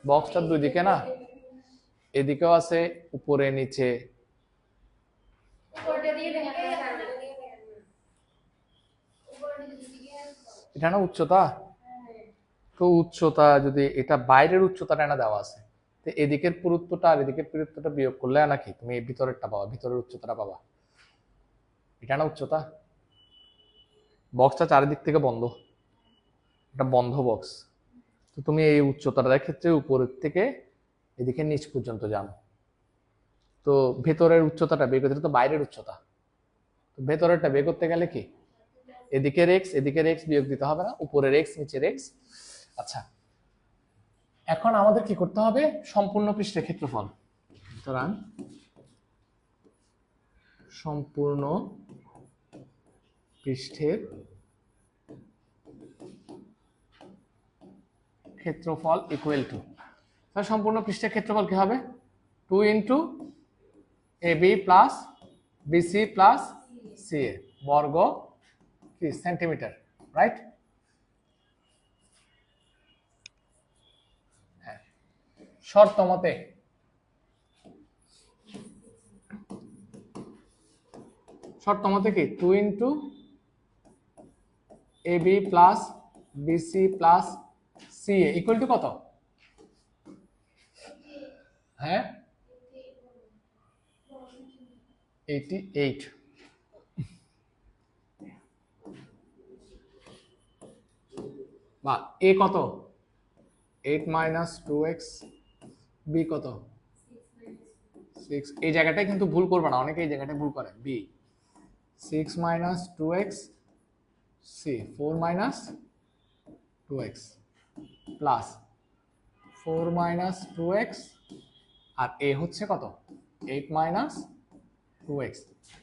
বক্সটার দুই দিকে না, এদিকেও আছে উপরে নিচে, এটা না উচ্চতা, তো উচ্চতা যদি এটা বাইরের উচ্চতাটা না দেওয়া আছে, তো এদিকের পুরুত্বটা আর এদিকের পুরুত্বটা বিয়োগ করলে নাকি তুমি এই ভিতরেরটা পাবা, ভিতরের উচ্চতাটা পাবা। এটা না উচ্চতা, বক্সটা চারিদিক থেকে বন্ধ, এটা বন্ধ বক্স, তো তুমি এই উচ্চতাটার ক্ষেত্রে উপরের থেকে এদিকে নিচ পর্যন্ত জানো, তো ভেতরের উচ্চতাটা বের করতে তো বাইরের উচ্চতা, তো ভেতরেরটা বের করতে গেলে কি এদিকের এক্স বিয়োগ দিতে হবে না, উপরের এক্স নিচের এক্স। আচ্ছা, এখন আমাদের কি করতে হবে, সম্পূর্ণ পৃষ্ঠের ক্ষেত্রফল, সুতরাং সম্পূর্ণ পৃষ্ঠের ক্ষেত্রফল ইকুয়াল টু, সম্পূর্ণ পৃষ্ঠের ক্ষেত্রফল কি হবে, 2 into AB plus BC plus CA বর্গ কি সেন্টিমিটার, রাইট? হ্যাঁ, শর্ত মতে কি 2 into AB plus BC plus CA equal to কত? হ্যাঁ, 88। বা এ কত, 8 মাইনাস 2x, বি কত 6, এই জায়গাটায় কিন্তু ভুল করবে না, অনেকে এই জায়গাটায় ভুল করে, B 6 minus 2x, C 4 minus 2x plus 4 minus 2x, আর এ হচ্ছে কত 8 মাইনাস 2x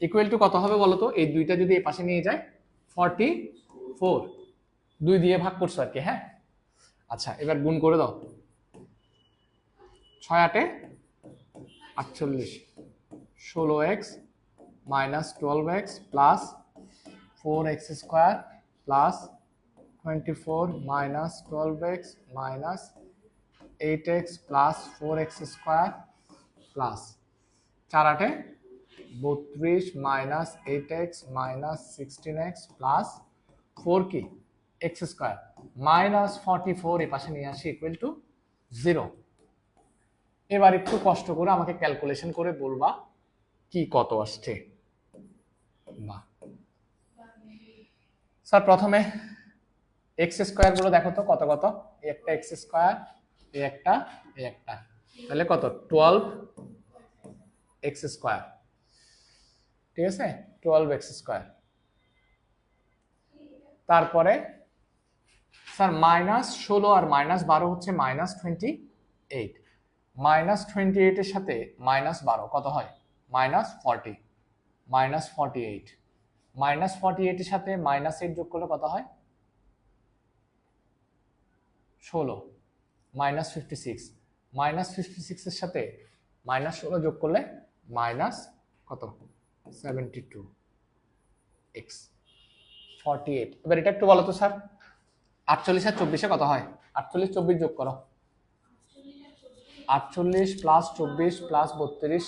ইকুয়াল টু কত হবে বলো তো, এই দুইটা যদি এই পাশে নিয়ে যায় 44, 2 দিয়ে ভাগ করছো আর কি। হ্যাঁ, আচ্ছা এবার গুণ করে দাও, 6 8 48, 16x minus 12x plus 4x square plus 24 minus 12x minus 8x plus 4x square plus 4 8 32 minus 8x minus 16x plus 4 কি x স্কোয়ার মাইনাস 44, এ পাশে নিয়ে আসি ইকুয়াল টু 0। এবার একটু কষ্ট করে আমাকে ক্যালকুলেশন করে বলবা কি কত আসছে। বাহ স্যার, প্রথমে এক্স স্কোয়ার গুলো দেখো তো কত কত, একটা এক্স স্কোয়ার, একটা একটা, তাহলে কত 12 এক্স স্কোয়ার, ঠিক আছে 12 এক্স স্কোয়ার। তারপরে স্যার মাইনাস 16 আর মাইনাস 12 হচ্ছে মাইনাস 28, মাইনাস 28 এর সাথে মাইনাস 12 কত হয় মাইনাস 40, মাইনাস 48, মাইনাস 48 এর সাথে মাইনাস 8 যোগ করলে কত হয় 16, মাইনাস 56, মাইনাস 56 এর সাথে মাইনাস 16 যোগ করলে মাইনাস কত 72 এক্স 48। এবার এটা একটু বলো তো স্যার, 48 আর 24 কত হয়, 48 24 যোগ করো, 48 plus 24 plus 32,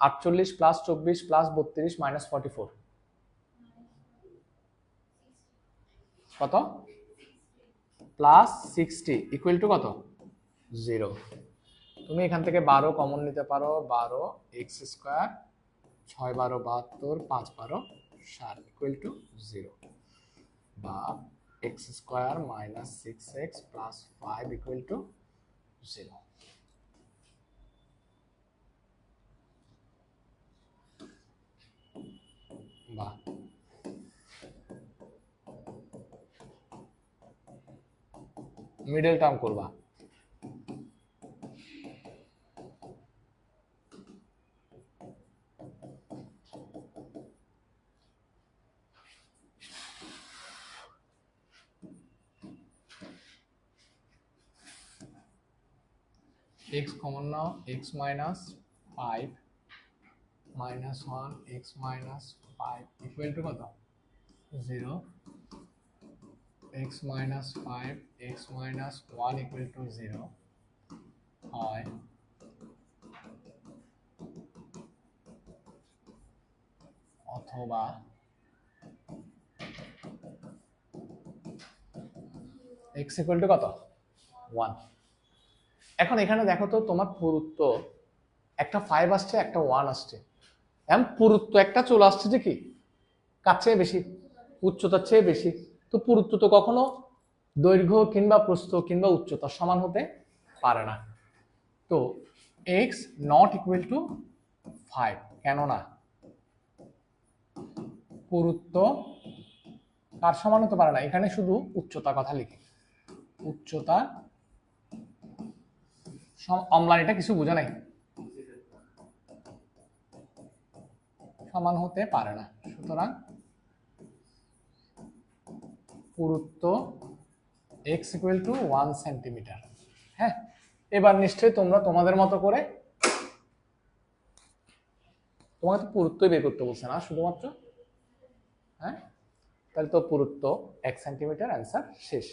48 plus 24 plus 32 minus 44 কত প্লাস 60 ইকুয়াল টু কত 0। তুমি এখান থেকে 12 কমন নিতে পারো, 12 এক্স স্কোয়ার 6 12 72, 5 12 60 ইকুয়াল টু 0, বা x square minus 6x plus 5 equal to 0। বা মিডল টার্ম করবা, x common now, x minus 5 minus 1 x minus 5 equal to কত 0, x minus 5 x minus 1 equal to 0 হয়। অথবা x ইকুয়াল টু কত 1। এখন এখানে দেখো তো তোমার পুরুত্ব একটা 5 আসছে, একটা 1 আসছে। এখন পুরুত্ব একটা চলে আসছে যে কি কার চেয়ে বেশি, উচ্চতার চেয়ে বেশি। তো পুরুত্ব তো কখনো দৈর্ঘ্য কিংবা প্রস্থ কিংবা উচ্চতার সমান হতে পারে না। তো x নট ইকুয়াল টু 5, কেননা পুরুত্ব কার সমান হতে পারে না। এখানে শুধু উচ্চতা কথা লিখি, উচ্চতা অম্লানিটা কিছু বোঝা নাই, সমান হতে পারে না। সুতরাং পুরুত্ব x ইকুয়াল টু 1 সেন্টিমিটার। হ্যাঁ, এবার নিশ্চয়ই তোমরা তোমাদের মতো করে, তোমাকে তো পুরুত্বই বের করতে বলছে না শুধুমাত্র, হ্যাঁ, তাহলে তো পুরুত্ব 1 সেন্টিমিটার, অ্যান্সার শেষ।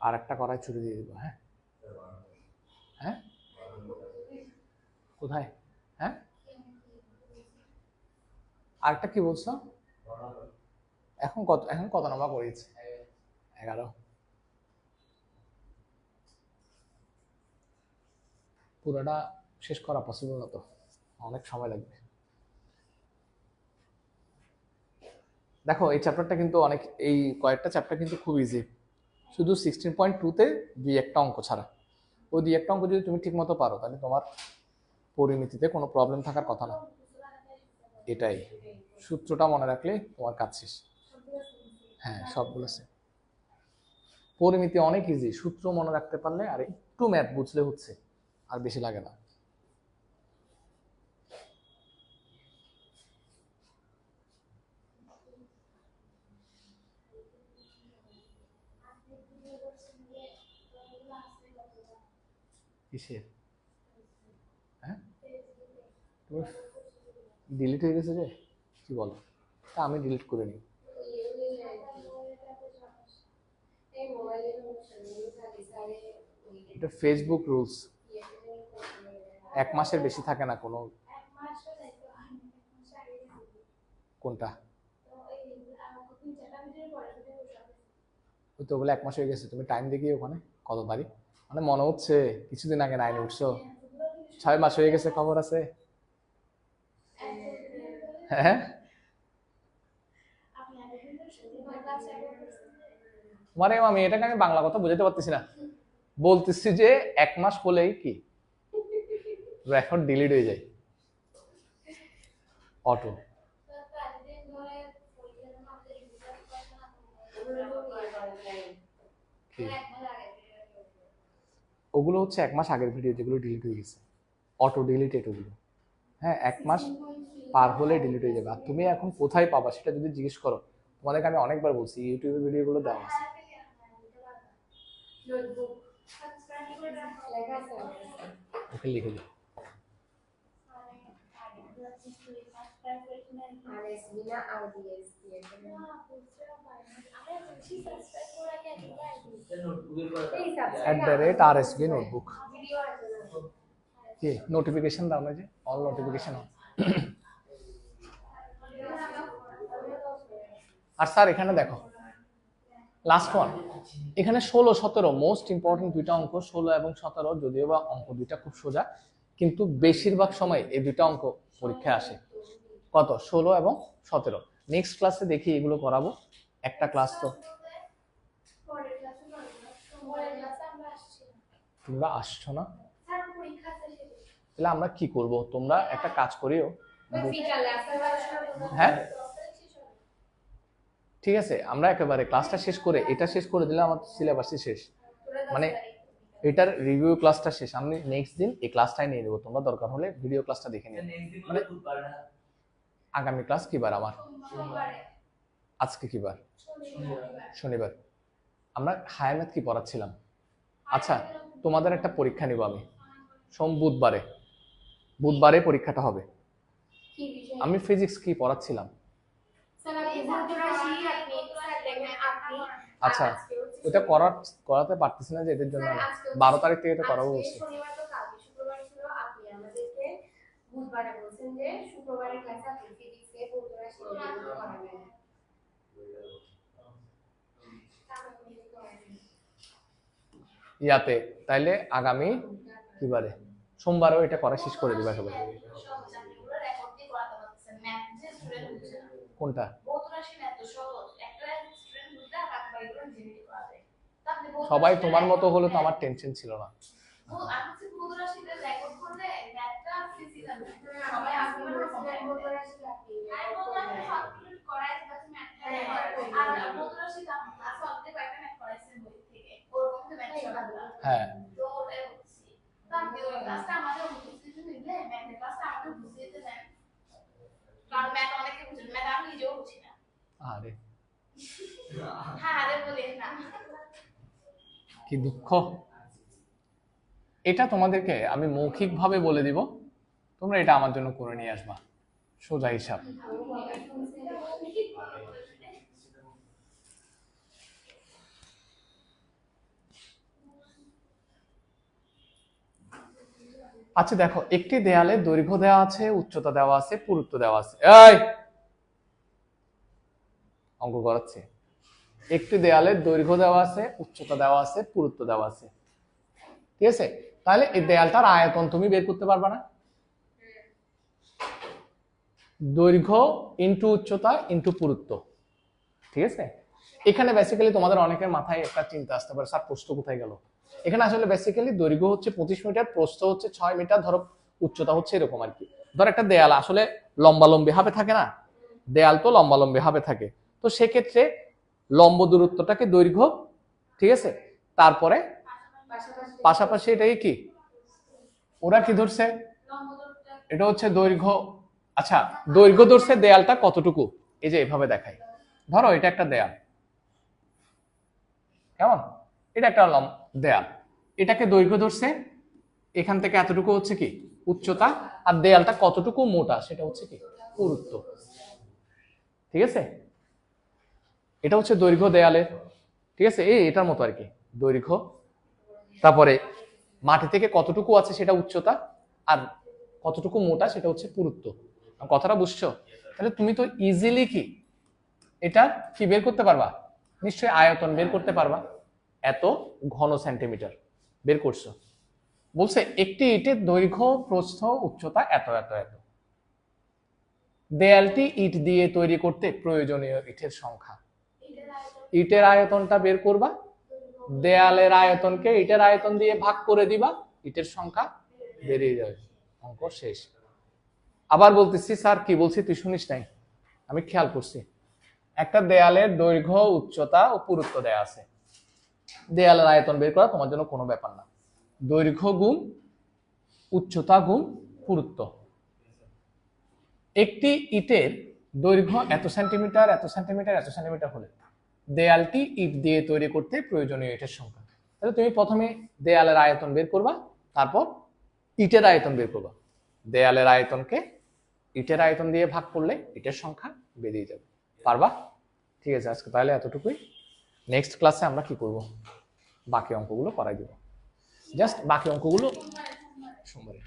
আর একটা কড়াই ছুরি দিয়ে দিব। হ্যাঁ হ্যাঁ, কোথায়? হ্যাঁ, আরেকটা কি বলছো? এখন কত নাম্বার করেছে? 11। পুরোটা শেষ করা পসিবল না, তো অনেক সময় লাগবে। দেখো এই চ্যাপ্টারটা কিন্তু অনেক, এই কয়েকটা চ্যাপ্টার কিন্তু খুব ইজি, শুধু 16.2-তে দুই একটা অঙ্ক ছাড়া। ওই দুই একটা অঙ্ক যদি তুমি ঠিক মতো পারো তাহলে তোমার পরিমিতিতে কোনো প্রবলেম থাকার কথা না। এটাই, সূত্রটা মনে রাখলে তোমার কাজ শেষ। হ্যাঁ, সবগুলো আছে। পরিমিতি অনেক ইজি, সূত্র মনে রাখতে পারলে আর একটু ম্যাথ বুঝলে হচ্ছে, আর বেশি লাগে না। কিসের? হ্যাঁ, ডিলিট হয়ে গেছে যে, কি বলো? তা আমি ডিলিট করে নিই। এটা ফেসবুক রুলস, 1 মাসের বেশি থাকে না কোনো। কোনটা? ওই তো বলে 1 মাস হয়ে গেছে, তুমি টাইম দেখি ওখানে কত তারিখ, মানে মনে হচ্ছে কিছুদিন আগে 9 উঠছো, 6 মাস হয়ে গেছে, খবর আছে? হ্যাঁ, মানে আমি এটাকে আমি বাংলা কথা বুঝাতে পারতেছি না, বলতেছি যে 1 মাস হলেই কি রেকর্ড ডিলিট হয়ে যায় অটো। ওগুলো হচ্ছে 1 মাস আগের ভিডিও যেগুলো ডিলিট হয়ে গেছে, অটো ডিলিটেড ওগুলো। হ্যাঁ, 1 মাস পার হলে ডিলিট হয়ে যাবে। আর তুমি এখন কোথায় পাবা সেটা যদি জিজ্ঞেস করো, তোমাদেরকে আমি অনেকবার বলছি ইউটিউবে ভিডিওগুলো দেওয়া আছে। ওকে লিখে দিও। @RSB notebook. কি নোটিফিকেশন দাও না যে, অল নোটিফিকেশন অন। আর স্যার এখানে দেখো লাস্ট ওয়ান, এখানে 16 17 মোস্ট ইম্পর্টেন্ট দুইটা অঙ্ক, 16 এবং 17। যদিও বা অঙ্ক দুইটা খুব সোজা, কিন্তু বেশিরভাগ সময় এই দুইটা অঙ্ক পরীক্ষায় আসে। কত? 16 এবং 17। নেক্সট ক্লাসে দেখি এগুলো করাবো, একটা ক্লাস তো। তোমরা আসছো না, তাহলে আমরা কি করব? তোমরা একটা কাজ করিও। হ্যাঁ, ঠিক আছে, আমরা একেবারে ক্লাসটা শেষ করে এটা শেষ করে দিলে আমার সিলেবাসই শেষ, মানে এটার রিভিউ ক্লাসটা শেষ। আমি নেক্সট দিন এই ক্লাসটাই নিয়ে নেবো, তোমরা দরকার হলে ভিডিও ক্লাসটা দেখে নিও। মানে আগামী ক্লাস কি বার আমার? আজকে কি বার? শনিবার। আমরা হায়ার ম্যাথ কি পড়াচ্ছিলাম? আচ্ছা, তোমাদের একটা পরীক্ষা নিব আমি বুধবারে পরীক্ষাটা হবে। আমি ফিজিক্স কি পড়াচ্ছিলাম? আচ্ছা, ওটা করাতে পারতেছি না যে এদের জন্য 12 তারিখ থেকে এটা করাবো বলছি। ইয়াতে তাইলে আগামী কিবারে সোমবারেও এটা করা শেষ করে দিবা সবাই। কোনটা? সবাই তোমার মতো হলে তো আমার টেনশন ছিল না। হ্যাঁ, আরে কি দুঃখ। এটা তোমাদেরকে আমি মৌখিকভাবে বলে দিব, তোমরা এটা আমার জন্য করে নিয়ে আসবা, সোজা হিসাব। আচ্ছা দেখো, একটি দেয়ালে দৈর্ঘ্য দেওয়া আছে, উচ্চতা দেওয়া আছে, পুরুত্ব দেওয়া আছে। এই অঙ্ক করাচ্ছে। একটি দেয়ালে দৈর্ঘ্য দেওয়া আছে, উচ্চতা দেওয়া আছে, পুরুত্ব দেওয়া আছে, ঠিক আছে? তাহলে এই দেয়ালটার আয়তন তুমি বের করতে পারবা না? দৈর্ঘ্য ইনটু উচ্চতা ইনটু পুরুত্ব, ঠিক আছে? এখানে বেসিক্যালি তোমাদের অনেকের মাথায় একটা চিন্তা আসতে পারে, স্যার প্রস্থ কোথায় গেল? এখানে আসলে বেসিক্যালি দৈর্ঘ্য হচ্ছে 25 মিটার, প্রস্থ হচ্ছে 6 মিটার, ধরো উচ্চতা হচ্ছে এরকম আর কি। ধর একটা দেয়াল আসলে লম্বালম্বি ভাবে থাকে না, দেয়াল তো লম্বালম্বি ভাবে থাকে, তো সেক্ষেত্রে লম্ব দূরত্বটাকে দৈর্ঘ্য, ঠিক আছে? তারপরে পাশাপাশি এটাই কি ওরা কি ধরছে, এটা হচ্ছে দৈর্ঘ্য। আচ্ছা, দৈর্ঘ্য ধরছে দেয়ালটা কতটুকু, এই যে এভাবে দেখাই। ধরো এটা একটা দেয়াল, কেমন? এটা একটা দেয়াল, এটাকে দৈর্ঘ্য ধরছে, এখান থেকে এতটুকু হচ্ছে কি উচ্চতা, আর দেয়ালটা কতটুকু মোটা সেটা হচ্ছে কি পুরুত্ব, ঠিক আছে? এটা হচ্ছে দৈর্ঘ্য দেয়ালের, ঠিক আছে? এটার মতো আর কি দৈর্ঘ্য। তারপরে মাটি থেকে কতটুকু আছে সেটা উচ্চতা, আর কতটুকু মোটা সেটা হচ্ছে পুরুত্ব। কথাটা বুঝছো? তাহলে তুমি তো ইজিলি কি এটা কি বের করতে পারবা, নিশ্চয়ই আয়তন বের করতে পারবা। এত ঘন সেন্টিমিটার বের করছো, বলছে একটি ইটের দৈর্ঘ্য প্রস্থ উচ্চতা এত এত এত। দেয়ালটি ইট দিয়ে তৈরি করতে প্রয়োজনীয় ইটের সংখ্যা, ইটের আয়তনটা বের করবা, দেয়ালের আয়তনকে ইটের আয়তন দিয়ে ভাগ করে দিবা, ইটের সংখ্যা বেরিয়ে যাবে, অঙ্ক শেষ। আবার বলতেছি, স্যার কি বলছি তুই শুনিস নাই? আমি খেয়াল করছি, একটা দেয়ালের দৈর্ঘ্য উচ্চতা ও পুরুত্ব দেয়া আছে, দেয়ালের আয়তন বের করা তোমার জন্য কোনো ব্যাপার না। দৈর্ঘ্য গুণ উচ্চতা গুণ পুরুত্ব। একটি ইটের দৈর্ঘ্য এত সেন্টিমিটার এত সেন্টিমিটার এত সেন্টিমিটার হলে দেয়ালটি ইট দিয়ে তৈরি করতে প্রয়োজনীয় ইটের সংখ্যা। তাহলে তুমি প্রথমে দেয়ালের আয়তন বের করবা, তারপর ইটের আয়তন বের করবা, দেয়ালের আয়তনকে ইটের আয়তন দিয়ে ভাগ করলে ইটের সংখ্যা বেরিয়ে যাবে। পারবা? ঠিক আছে, আজকে তাহলে এতটুকুই। নেক্সট ক্লাসে আমরা কি করব, বাকি অঙ্কগুলো করাই দেব। জাস্ট বাকি অঙ্কগুলো সোমবারে।